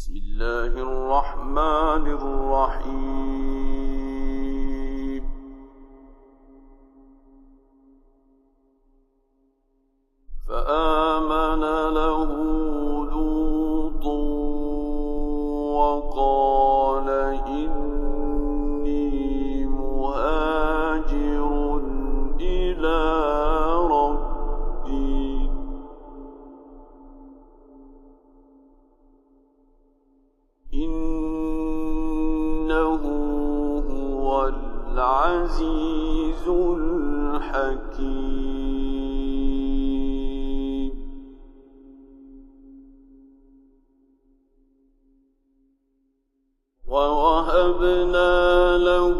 بسم الله الرحمن الرحيم فآمن له لوط وقال إني مهاجر إلى ربي إنه هو العزيز الحكيم ووهبنا له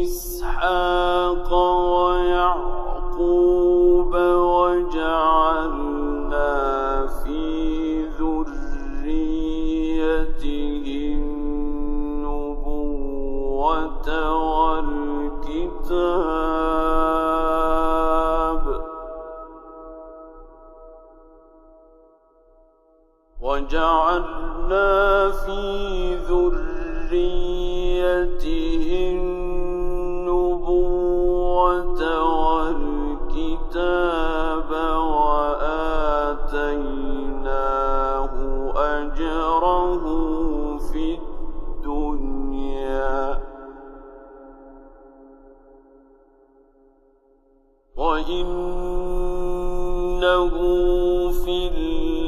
إسحاق ويعقوب وجعلنا في ذريته النبوة والكتاب وآتيناه أجره في الدنيا وإنه في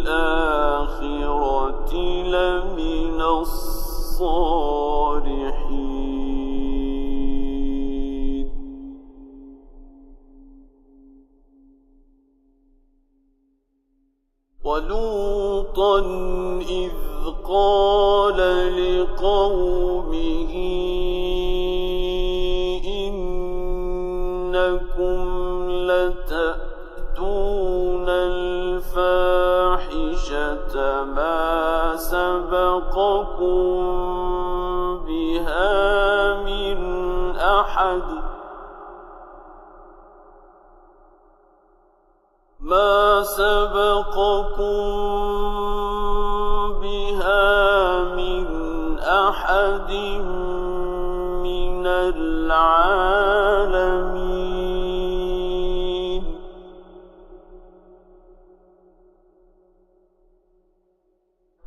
الآخرة لمن الصالحين ولوطا إذ قال لقومه إنكم لتأتون الفاحشة ما سبقكم بها من أحد من العالمين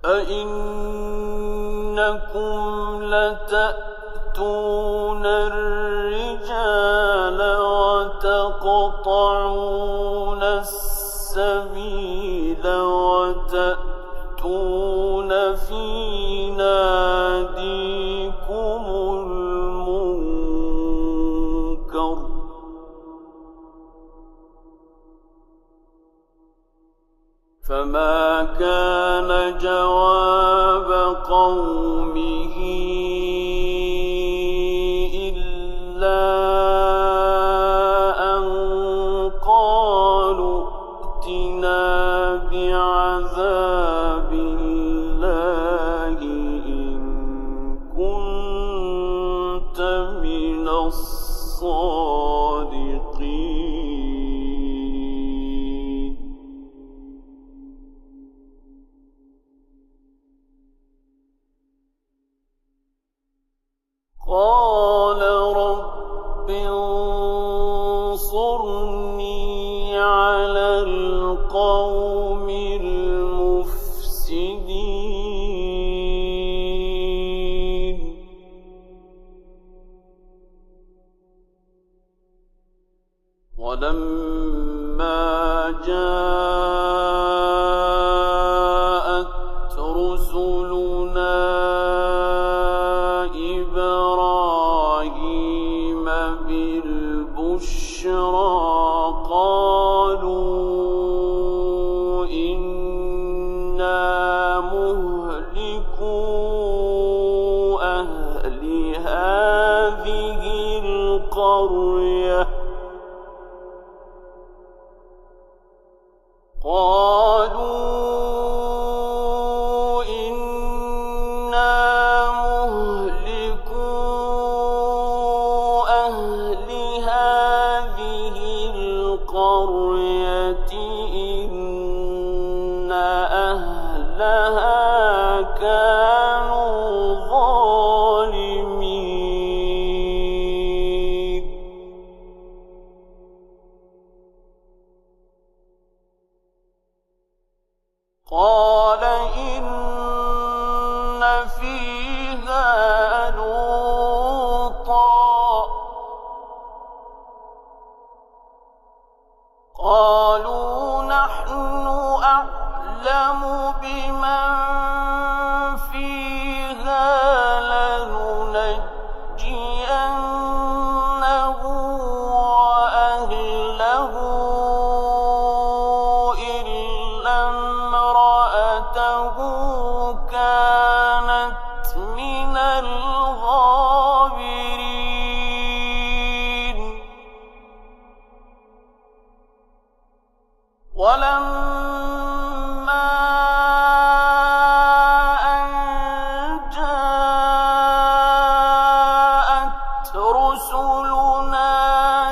أئنكم لتأتون الرجال وتقطعون السبيل وتأتون في ناديكم المنكر فما كان جواب قومه إلا أن قالوا ائتنا بعذاب الله إن كنت من الصادقين قال رب انصرني على القوم المفسدين ولما جاءت رسلنا إبراهيم بالبشرى قالوا إنا مهلكو أهل هذه القرية القرية إن أهلها أهلها كانوا ظالمين قال إن فيها لوطا قالوا نحن أعلم بمن فيها لننجينه وأهله إلا امرأته كانت من الغابرين ولما أن جاءت رسلنا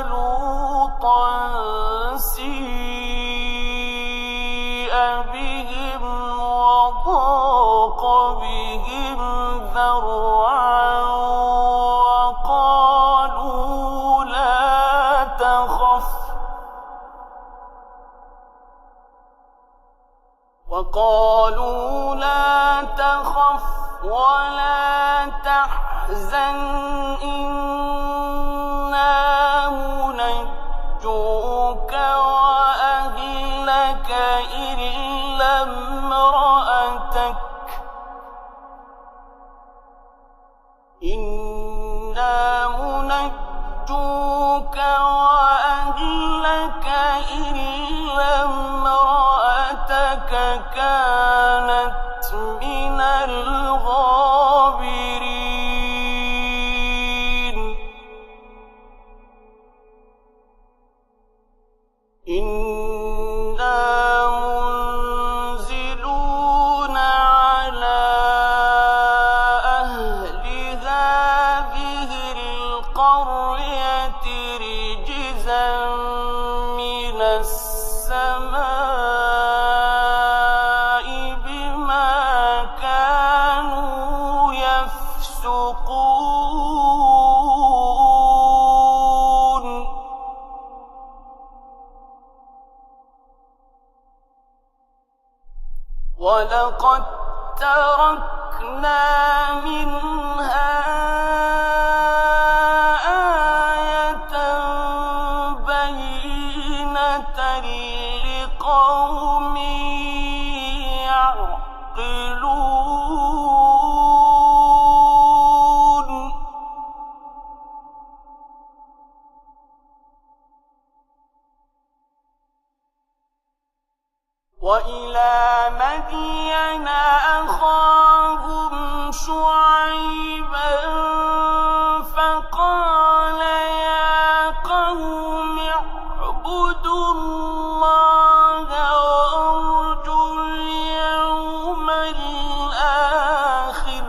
لوطا سيء بهم وضاق بهم ذرعا وقالوا لا تخف ولا تحزن إنا منجوك وأهلك إلا امرأتك كانت من الغابرين إنا منزلون على أهل هذه القرية رجزا من السماء بما كانوا يفسقون ولقد تركنا منها آية بينة لقوم يعقلون وإلى مدين أخاهم شعيبا فقال يا قوم اعبدوا الله وارجوا اليوم الآخر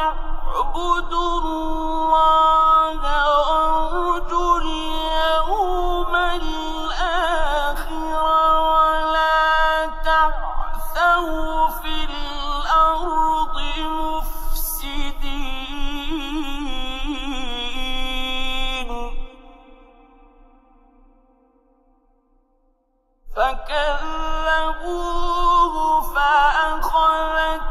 اعبدوا الله وارجوا اليوم الآخر ولا تعثوا في الأرض مفسدين فكذبوه فأخذتهم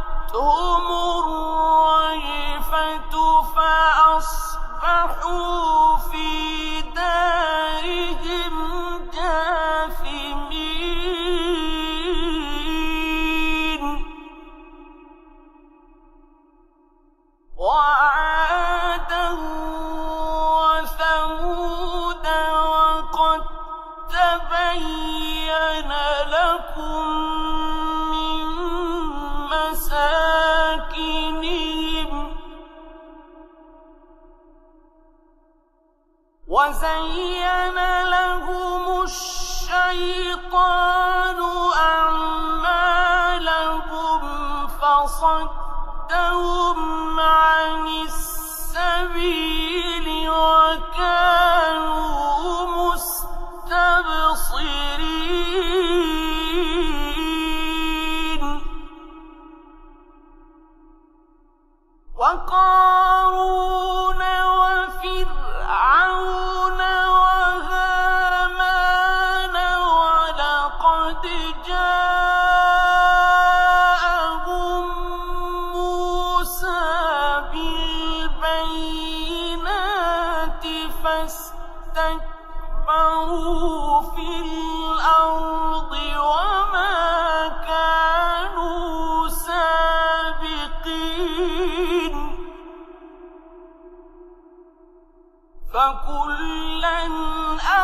الرجفة فأصبحوا في دارهم جاثمين وعادا وثمود وقد تبين لكم من مساكنهم وزين لهم الشيطان أعمالهم فصدهم عن السبيل وكانوا كانوا مستبصرين وقارون وفرعون وهامان ولقد جاءهم موسى بالبينات فاستكبروا في الأرض وما كانوا سابقين فكلا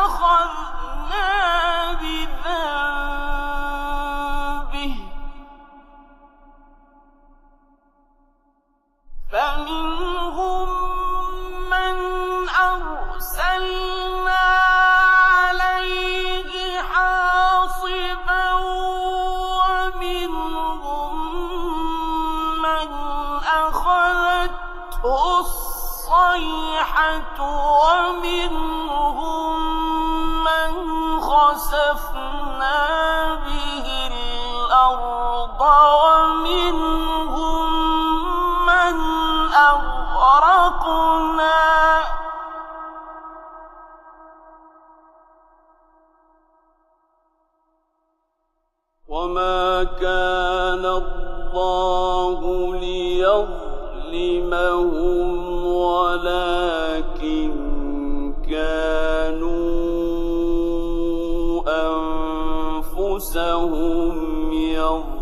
أخذنا بذنبه فمنهم من أرسلنا عليه حاصبا ومنهم من أخذته الصيحة ومنهم من خسفنا به الأرض ومنهم من أغرقنا وما كان الله ليظلمهم ولكن كانوا أنفسهم يظلمون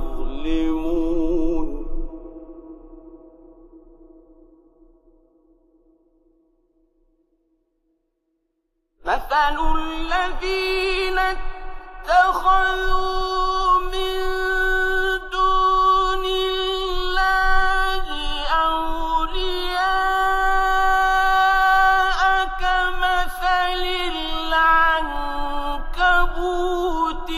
مثل الذين اتخذوا من دون الله أولياء كمثل العنكبوت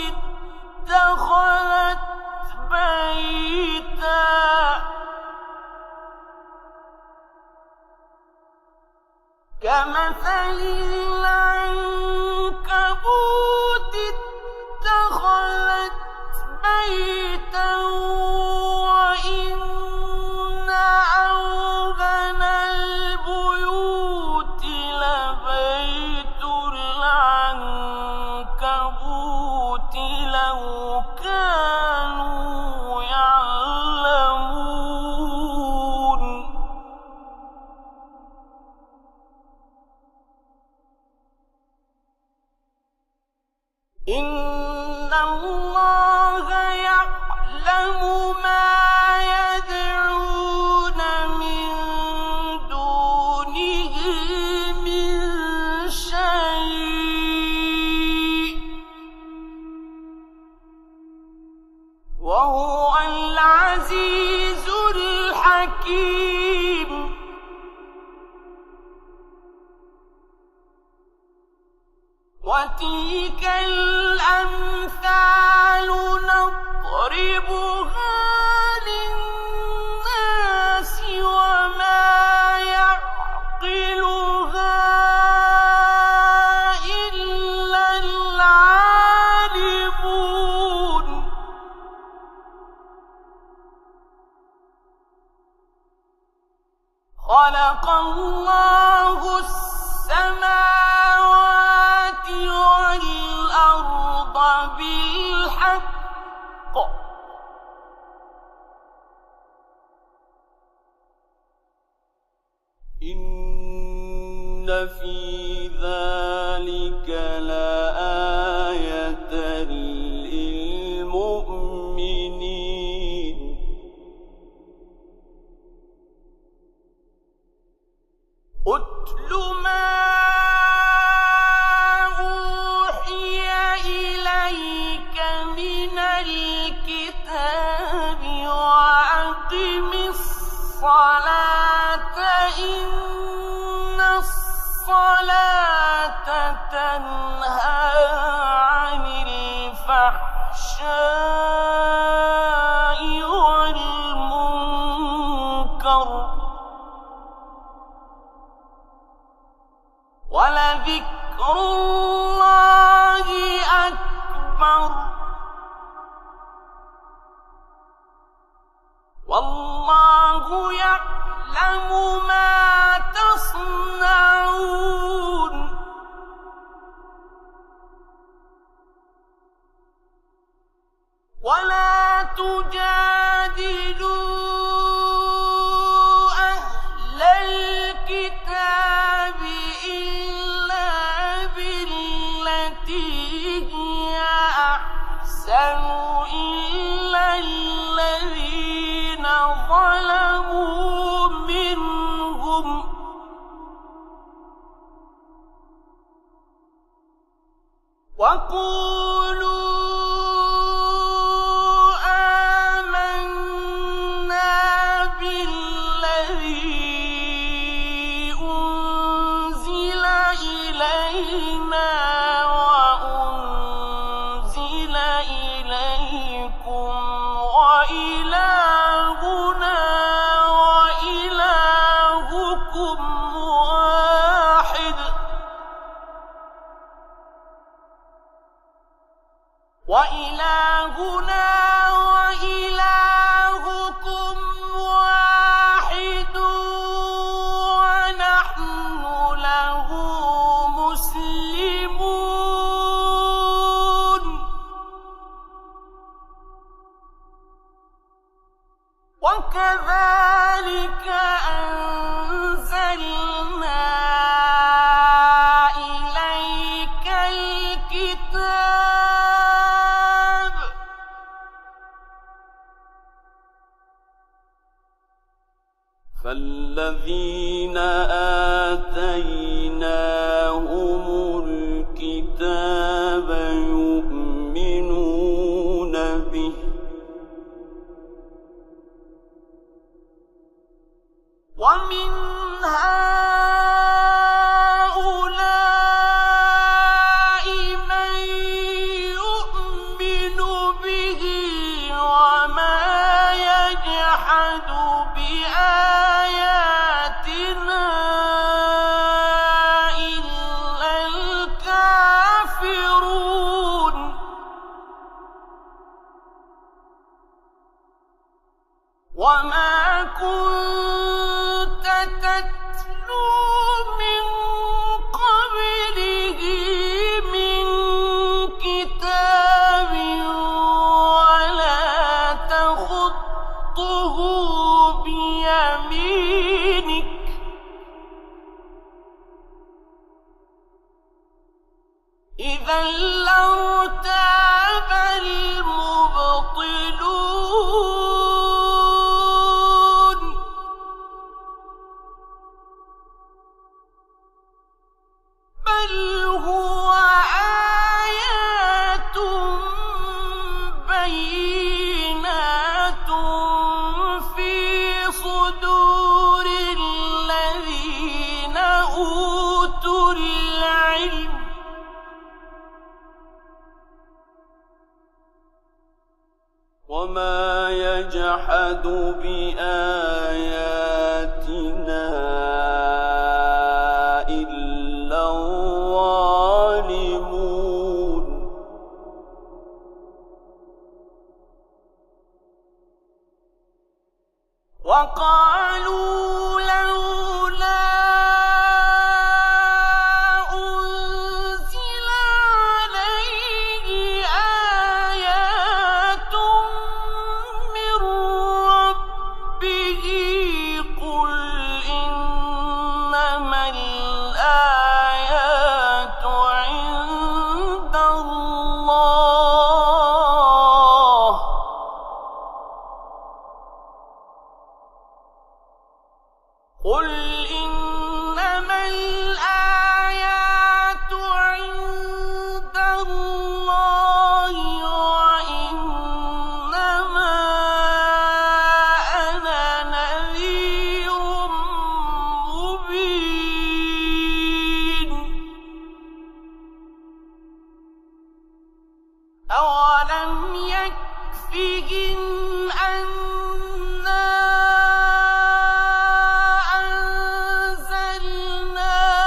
اتخذت بيتا وإن أوهن البيوت لبيت العنكبوت لو كانوا يعلمون إن الله يعلم ما يدعون من دونه من شيء وهو العزيز الحكيم وتلك الأمثال نضربها للناس وما يعقلها إلا العالمون خلق الله السماوات والأرض بالحق إن في ذلك لآية للمؤمنين أتل ما أوحي إليك من الكتاب وأقم الصلاة إن الصلاة تنهى عن الفحشاء والمنكر ولذكر الله أكبر والله يعلم ما تصنعون ولا تجادلوا أهل الكتاب إلا بالتي هي أحسن إلا الذين ظلموا منهم وقولوا وإلهنا وإلهكم واحد ونحن له مسلمون وكذلك أنزلنا إليك الكتاب فالذين آتيناهم الكتاب يؤمنون به ومن هؤلاء من يؤمن به وما يجحد بآياتنا إلا الكافرون وما كنت تتلو من قبله من كتاب ولا تخطه بيمينك إذا لارتاب المبطلون بل هو آيات بينات في صدور الذين أوتوا العلم وما يجحد بآياتنا إلا الظالمون وقالوا لولا أنزل عليه آيات من ربه قل إنما الآيات عند الله قل إنما الآيات عند الله وإنما أنا نذير مبين أولم يكفهم أنا أنزلنا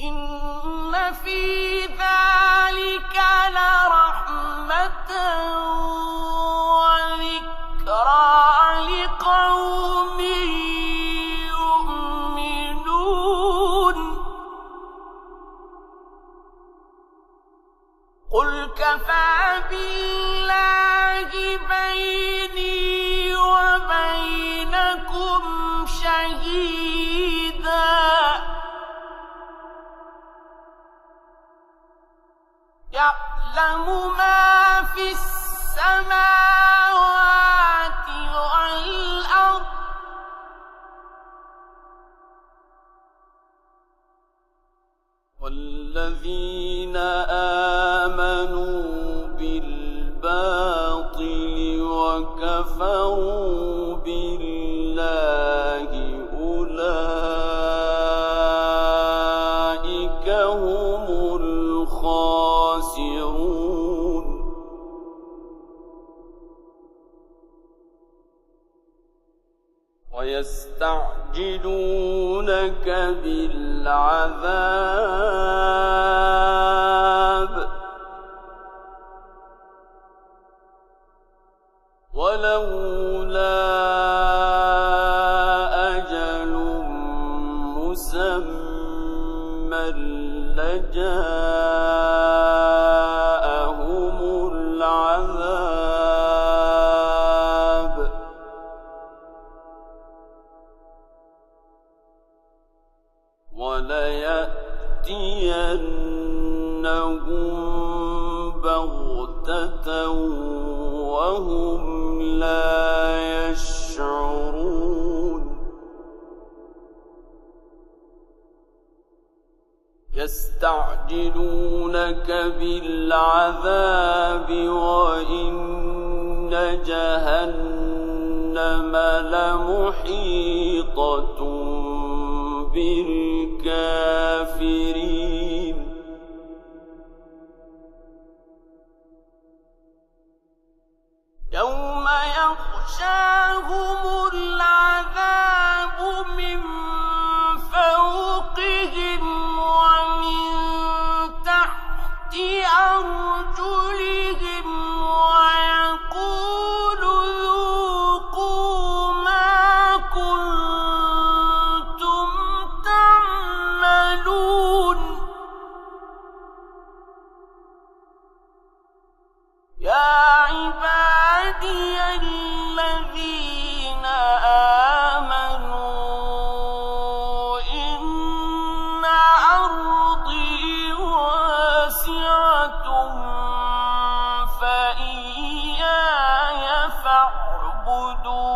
إن في ذلك لرحمة وذكرى لقوم يؤمنون قل كفى بالله بيني وبينكم شهيدا يعلم ما في السماوات والأرض والذين آمنوا بالباطل وكفروا بالله أولئك هم الخاسرون ويستعجلونك بالعذاب ولولا أجل مسمى لجاءهم العذاب وليأتينهم بغتة وهم لا يشعرون يستعجلونك بالعذاب وإن جهنم لمحيطة بالكافرين يوم يغشاهم العذاب من فوقهم ومن تحت أرجلهم ويقول ذوقوا ما كنتم تعملون يا عبادي الذين آمنوا إن أرضي واسعة فإياي فاعبدون